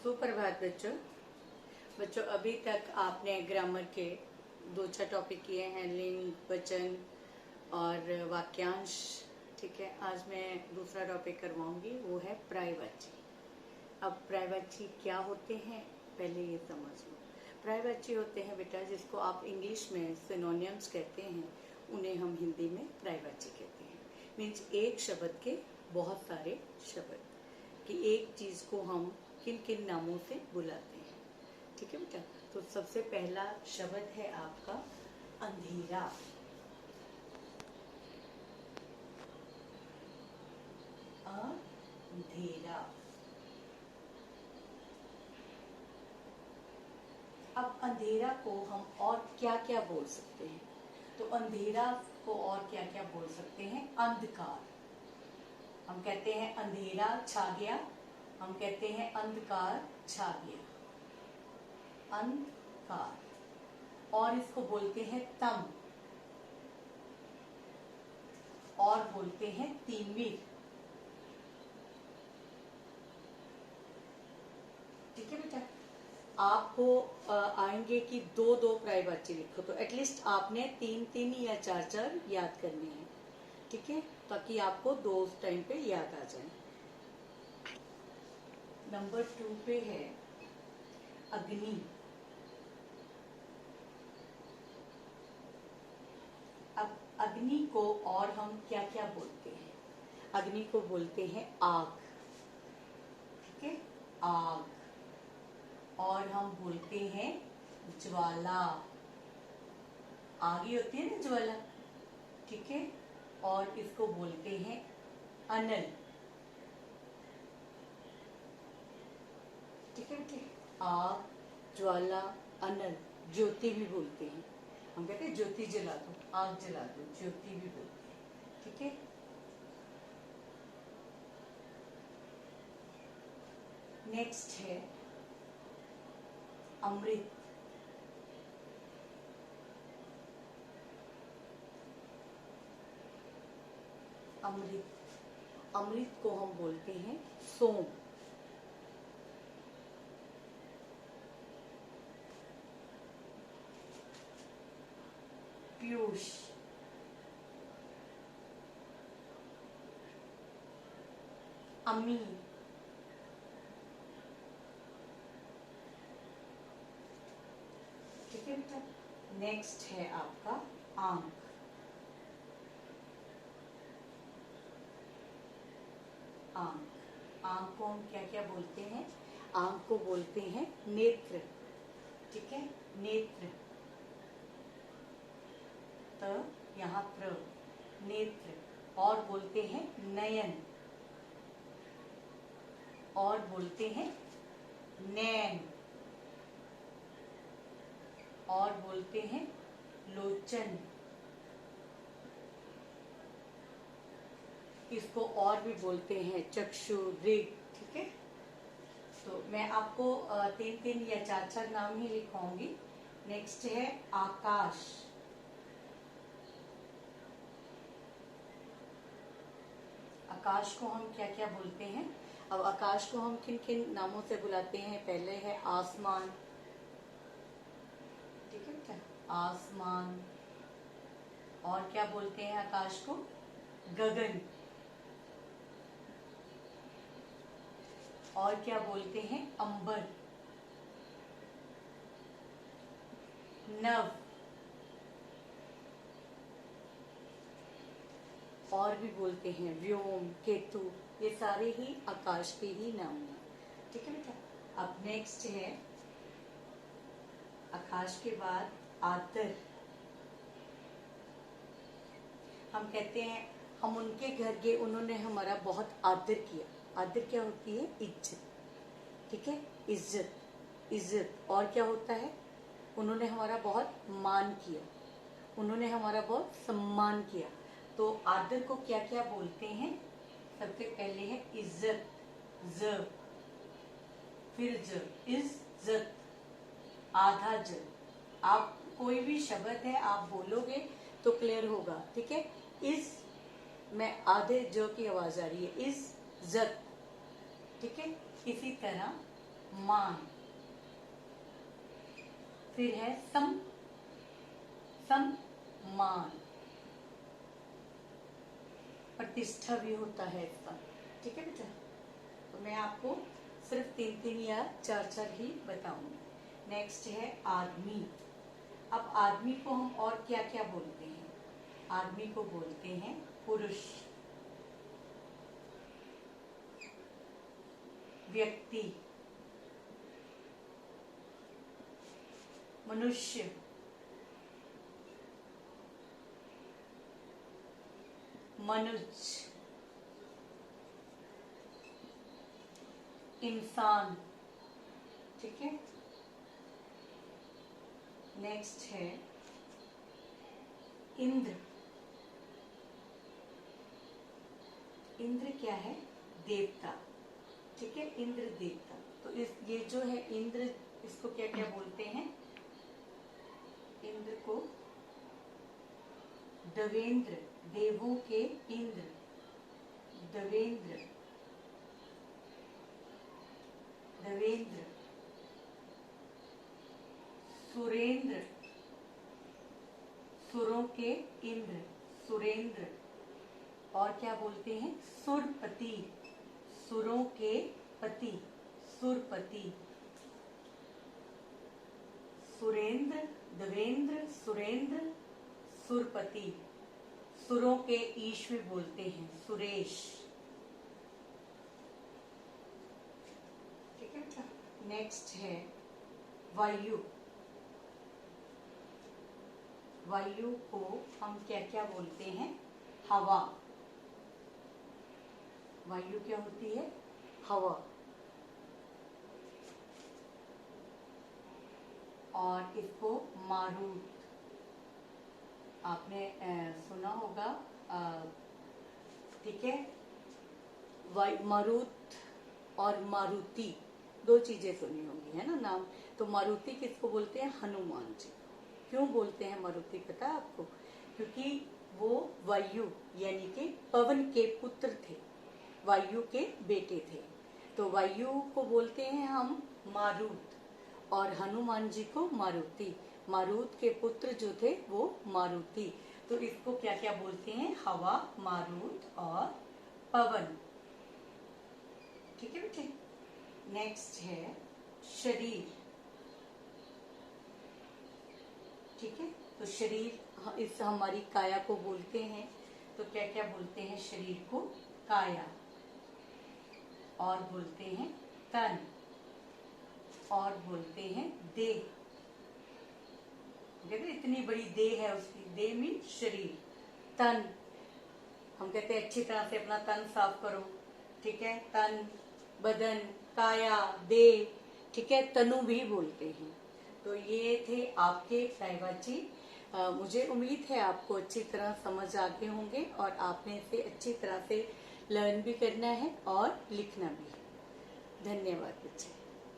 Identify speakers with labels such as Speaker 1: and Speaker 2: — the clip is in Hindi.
Speaker 1: सुप्रभात बच्चों। बच्चों अभी तक आपने ग्रामर के 2-4 टॉपिक किए हैं, लिंग, वचन और वाक्यांश। ठीक है, आज मैं दूसरा टॉपिक करवाऊंगी, वो है पर्यायवाची। अब पर्यायवाची क्या होते हैं पहले ये समझ लो। पर्यायवाची होते हैं बेटा जिसको आप इंग्लिश में सिनोनिम्स कहते हैं, उन्हें हम हिंदी में पर्यायवाची कहते हैं। मीन्स एक शब्द के बहुत सारे शब्द, कि एक चीज को हम किन किन नामों से बुलाते हैं। ठीक है बेटा, तो सबसे पहला शब्द है आपका अंधेरा। अंधेरा। अब अंधेरा को हम और क्या क्या बोल सकते हैं? तो अंधेरा को और क्या क्या बोल सकते हैं? अंधकार। हम कहते हैं अंधेरा छा गया, हम कहते हैं अंधकार छा गया, अंधकार। और इसको बोलते हैं तम, और बोलते हैं तिमिर। ठीक है बेटा, आपको आएंगे कि 2-2 पर्यायवाची लिखो, तो एटलीस्ट आपने 3-3 या 4-4 याद करने हैं। ठीक है, ताकि आपको 2 टाइम पे याद आ जाए। नंबर 2 पे है अग्नि। अब अग्नि को और हम क्या क्या बोलते हैं? अग्नि को बोलते हैं आग। ठीक है, आग। और हम बोलते हैं ज्वाला। आग ही होती है ना ज्वाला। ठीक है, और इसको बोलते हैं अनल। ठीक है बेटे, आग, ज्वाला, अनल। ज्योति भी बोलते हैं, हम कहते हैं ज्योति जला दो, आग जला दो, ज्योति भी बोलते हैं। ठीक है, नेक्स्ट है अमृत। अमृत, अमृत को हम बोलते हैं सोम। पीयूष, अमी, ठीक है बेटा। नेक्स्ट है आपका आंख। आंख, आंख को हम क्या क्या बोलते हैं? आंख को बोलते हैं नेत्र। ठीक है, नेत्र। त यहाँ प्र, नेत्र। और बोलते हैं नयन, और बोलते हैं नैन, और बोलते हैं लोचन। इसको और भी बोलते हैं चक्षु, दृग। ठीक है, तो मैं आपको 3-3 या 4-4 नाम ही लिखवाऊंगी। नेक्स्ट है आकाश। आकाश को हम क्या क्या बोलते हैं? अब आकाश को हम किन किन नामों से बुलाते हैं? पहले है आसमान। ठीक है बेटा, आसमान। और क्या बोलते हैं आकाश को? गगन। और क्या बोलते हैं? अंबर, नभ। और भी बोलते हैं व्योम, केतु। ये सारे ही आकाश के ही नाम हैं। ठीक है बेटा, अब नेक्स्ट है आकाश के बाद आदर। हम कहते हैं हम उनके घर गए, उन्होंने हमारा बहुत आदर किया। आदर क्या होती है? इज्जत। ठीक है, इज्जत, इज्जत। और क्या होता है? उन्होंने हमारा बहुत मान किया, उन्होंने हमारा बहुत सम्मान किया। तो आदर को क्या क्या बोलते हैं? सबसे पहले है इज्जत, ज, फिर ज, इज्जत, आधा ज। आप कोई भी शब्द है आप बोलोगे तो क्लियर होगा। ठीक है, इस में आधे ज की आवाज आ रही है, इज्जत। ठीक है, इसी तरह मान। फिर है सम्मान, प्रतिष्ठा भी होता है इसका। ठीक है बेटा, तो मैं आपको सिर्फ 3 या 4 ही बताऊंगी। नेक्स्ट है आदमी। अब आदमी को हम और क्या क्या बोलते हैं? आदमी को बोलते हैं पुरुष, व्यक्ति, मनुष्य, मनुष्य, इंसान। ठीक है, नेक्स्ट है इंद्र। इंद्र क्या है? देवता। ठीक है, इंद्र देवता। तो ये जो है इंद्र, इसको क्या क्या बोलते हैं? इंद्र को देवेंद्र, देवों के इंद्र, देवेंद्र, देवेंद्र, सुरेंद्र, सुरों के इंद्र, सुरेंद्र। और क्या बोलते हैं? सुरपति, सुरों के पति, सुरपति। सुरेंद्र, देवेंद्र, सुरेंद्र, सुरपति। सुरों के ईश्वर बोलते हैं सुरेश। ठीक है बेटा, नेक्स्ट है वायु। वायु को हम क्या क्या बोलते हैं? हवा। वायु क्या होती है? हवा। और इसको मारुत, आपने सुना होगा। ठीक है, मारुत और मारुति, 2 चीजें सुनी होंगी, है ना नाम। तो मारुति किसको बोलते हैं? हनुमान जी। क्यों बोलते हैं मारुति, पता है आपको? क्योंकि वो वायु यानी कि पवन के पुत्र थे, वायु के बेटे थे। तो वायु को बोलते हैं हम मारुत, और हनुमान जी को मारुति। मारुत के पुत्र जो थे वो मारुति। तो इसको क्या क्या बोलते हैं? हवा, मारुत और पवन। ठीक है बेटे, नेक्स्ट है शरीर। ठीक है, तो शरीर, इस हमारी काया को बोलते हैं। तो क्या क्या बोलते हैं शरीर को? काया, और बोलते हैं तन, और बोलते हैं देह। कहते इतनी बड़ी देह है उसकी, देह मीन शरीर। तन, हम कहते हैं अच्छी तरह से अपना तन साफ करो। ठीक है, तन, बदन, काया, देह। ठीक है, तनु भी बोलते हैं। तो ये थे आपके साहिबाची। मुझे उम्मीद है आपको अच्छी तरह समझ आ गए होंगे, और आपने इसे अच्छी तरह से लर्न भी करना है और लिखना भी है। धन्यवाद बच्चे।